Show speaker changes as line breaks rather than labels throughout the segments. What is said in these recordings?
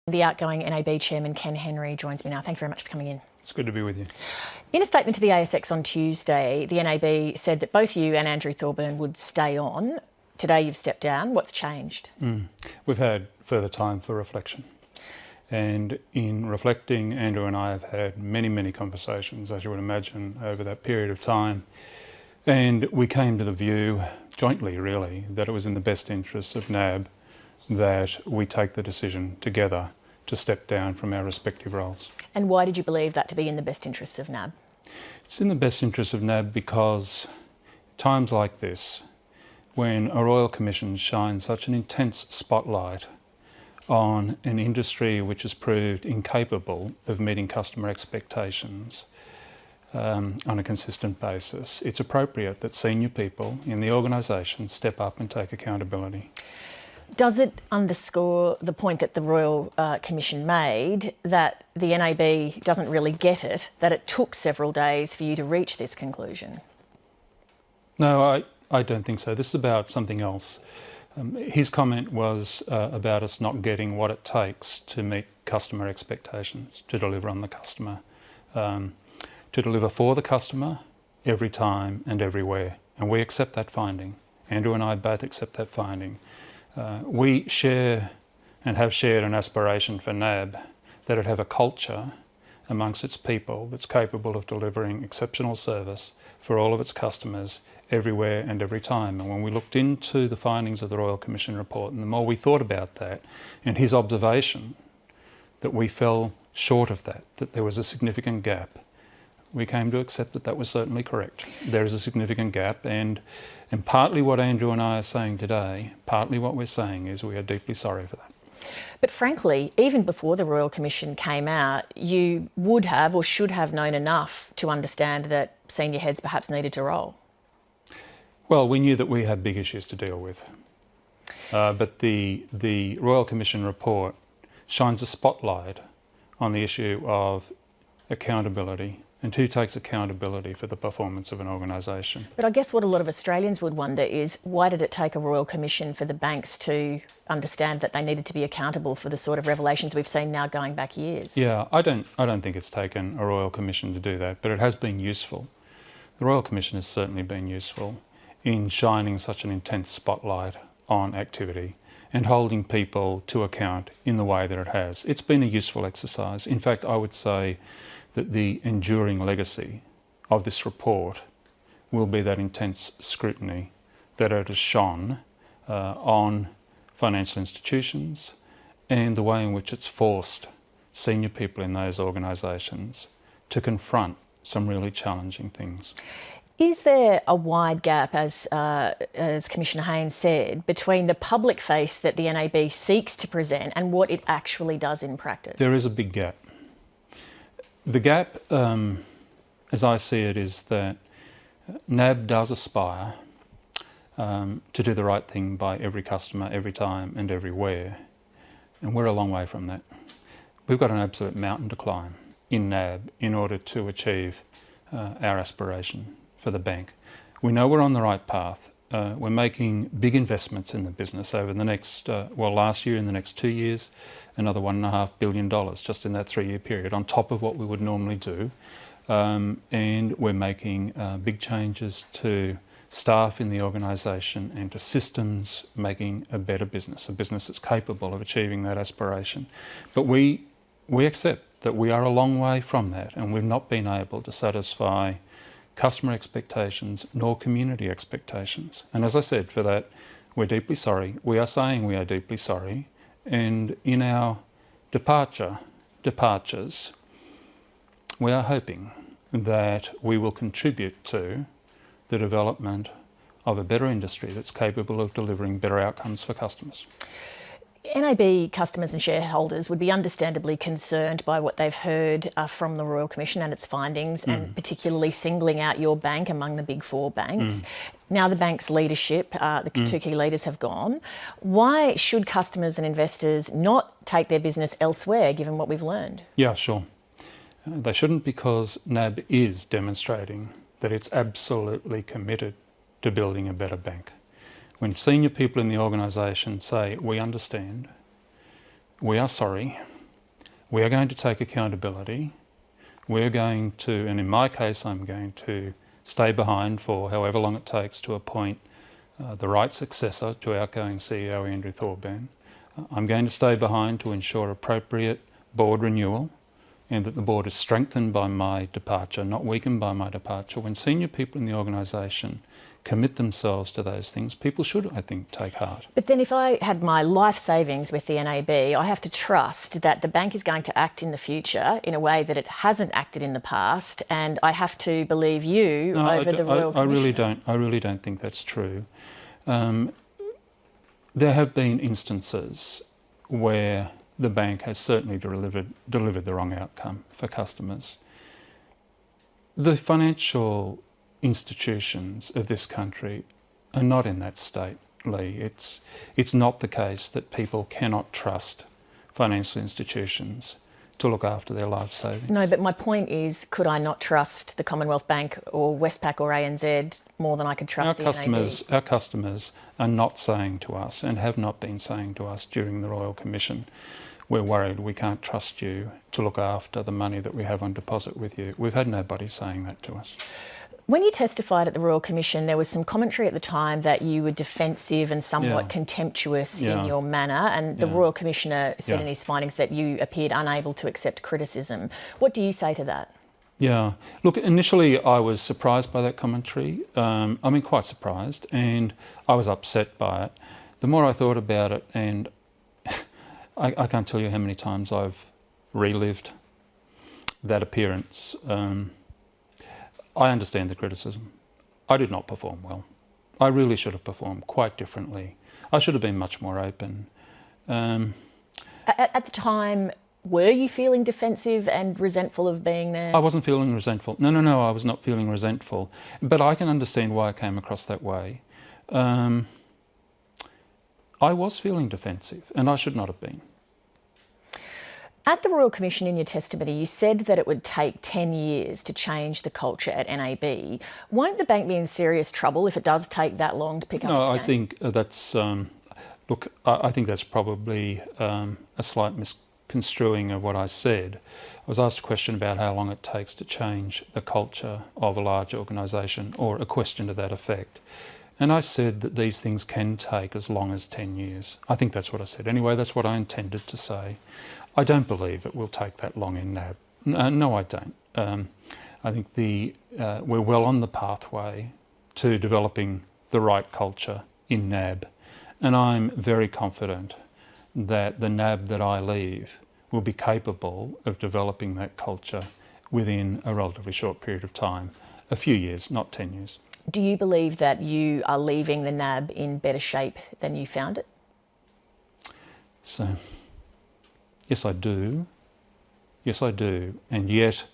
The outgoing NAB Chairman, Ken Henry, joins me now. Thank you very much for coming in.
It's good to be with you.
In a statement to the ASX on Tuesday, the NAB said that both you and Andrew Thorburn would stay on. Today you've stepped down. What's changed?
We've had further time for reflection. And in reflecting, Andrew and I have had many conversations, as you would imagine, over that period of time. And we came to the view, jointly really, that it was in the best interests of NAB that we take the decision together to step down from our respective roles.
And why did you believe that to be in the best interests of NAB?
It's in the best interests of NAB because times like this, when a Royal Commission shines such an intense spotlight on an industry which has proved incapable of meeting customer expectations on a consistent basis, it's appropriate that senior people in the organisation step up and take accountability.
Does it underscore the point that the Royal Commission made that the NAB doesn't really get it, that it took several days for you to reach this conclusion?
No, I don't think so. This is about something else. His comment was about us not getting what it takes to meet customer expectations, to deliver on the customer, to deliver for the customer every time and everywhere. And we accept that finding. Andrew and I both accept that finding. We share and have shared an aspiration for NAB that it have a culture amongst its people that's capable of delivering exceptional service for all of its customers everywhere and every time. And when we looked into the findings of the Royal Commission report, and the more we thought about that, and his observation that we fell short of that there was a significant gap, we came to accept that that was certainly correct. There is a significant gap, and partly what Andrew and I are saying today, partly what we're saying is we are deeply sorry for that.
But frankly, even before the Royal Commission came out, you would have or should have known enough to understand that senior heads perhaps needed to roll.
Well, we knew that we had big issues to deal with. But the Royal Commission report shines a spotlight on the issue of accountability and who takes accountability for the performance of an organisation.
But I guess what a lot of Australians would wonder is, why did it take a Royal Commission for the banks to understand that they needed to be accountable for the sort of revelations we've seen now going back years?
Yeah, I don't think it's taken a Royal Commission to do that, but it has been useful. The Royal Commission has certainly been useful in shining such an intense spotlight on activity and holding people to account in the way that it has. It's been a useful exercise. In fact, I would say that the enduring legacy of this report will be that intense scrutiny that it has shone on financial institutions and the way in which it's forced senior people in those organisations to confront some really challenging things.
Is there a wide gap, as Commissioner Haynes said, between the public face that the NAB seeks to present and what it actually does in practice?
There is a big gap. The gap, as I see it, is that NAB does aspire to do the right thing by every customer, every time and everywhere, and we're a long way from that. We've got an absolute mountain to climb in NAB in order to achieve our aspiration for the bank. We know we're on the right path. We're making big investments in the business over the next, last year, in the next 2 years, another $1.5 billion just in that 3-year period, on top of what we would normally do. And we're making big changes to staff in the organisation and to systems, making a better business, a business that's capable of achieving that aspiration. But we accept that we are a long way from that, and we've not been able to satisfy customer expectations nor community expectations. And as I said, for that, we're deeply sorry. We are saying we are deeply sorry. And in our departures, we are hoping that we will contribute to the development of a better industry that's capable of delivering better outcomes for customers.
NAB customers and shareholders would be understandably concerned by what they've heard from the Royal Commission and its findings, and particularly singling out your bank among the big four banks. Now the bank's leadership, the two key leaders have gone. Why should customers and investors not take their business elsewhere, given what we've learned?
Yeah, sure. They shouldn't, because NAB is demonstrating that it's absolutely committed to building a better bank. When senior people in the organisation say, we understand, we are sorry, We are going to take accountability. We're going to, and in my case, I'm going to stay behind for however long it takes to appoint the right successor to outgoing CEO Andrew Thorburn. I'm going to stay behind to ensure appropriate board renewal and that the board is strengthened by my departure, not weakened by my departure. When senior people in the organisation commit themselves to those things, people should, I think, take heart.
But then if I had my life savings with the NAB, I have to trust that the bank is going to act in the future in a way that it hasn't acted in the past, and I have to believe you over the Royal Commissioner.
I really don't think that's true. There have been instances where the bank has certainly delivered the wrong outcome for customers. The financial institutions of this country are not in that state, Lee. It's not the case that people cannot trust financial institutions to look after their life savings.
No, but my point is, could I not trust the Commonwealth Bank or Westpac or ANZ more than I could trust the NAB?
Our customers are not saying to us, and have not been saying to us during the Royal Commission, we're worried we can't trust you to look after the money that we have on deposit with you. We've had nobody saying that to us.
When you testified at the Royal Commission, there was some commentary at the time that you were defensive and somewhat contemptuous in your manner, and the Royal Commissioner said in his findings that you appeared unable to accept criticism. What do you say to that?
Yeah, look, initially I was surprised by that commentary. Quite surprised, and I was upset by it. The more I thought about it, and I can't tell you how many times I've relived that appearance. I understand the criticism. I did not perform well. I really should have performed quite differently. I should have been much more open.
At the time, were you feeling defensive and resentful of being there?
I wasn't feeling resentful. No, I was not feeling resentful. But I can understand why I came across that way. I was feeling defensive, and I should not have been.
At the Royal Commission, in your testimony, you said that it would take 10 years to change the culture at NAB. Won't the bank be in serious trouble if it does take that long to pick up its game?
No, I think that's... I think that's probably a slight misconstruing of what I said. I was asked a question about how long it takes to change the culture of a large organisation, or a question to that effect. And I said that these things can take as long as 10 years. I think that's what I said. Anyway, that's what I intended to say. I don't believe it will take that long in NAB. No, I don't. I think we're well on the pathway to developing the right culture in NAB. And I'm very confident that the NAB that I leave will be capable of developing that culture within a relatively short period of time. A few years, not 10 years.
Do you believe that you are leaving the NAB in better shape than you found it?
So, yes, I do. Yes, I do. And yet,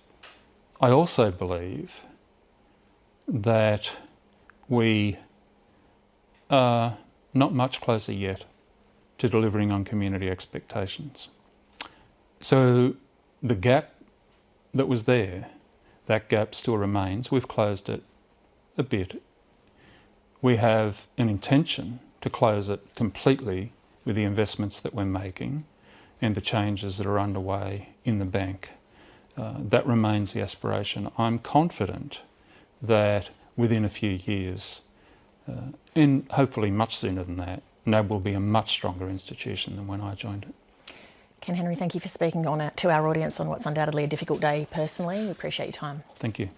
I also believe that we are not much closer yet to delivering on community expectations. So the gap that was there, that gap still remains. We've closed it a bit. We have an intention to close it completely with the investments that we're making and the changes that are underway in the bank. That remains the aspiration. I'm confident that within a few years, and hopefully much sooner than that, NAB will be a much stronger institution than when I joined it.
Ken Henry, thank you for speaking to our audience on what's undoubtedly a difficult day personally. We appreciate your time.
Thank you.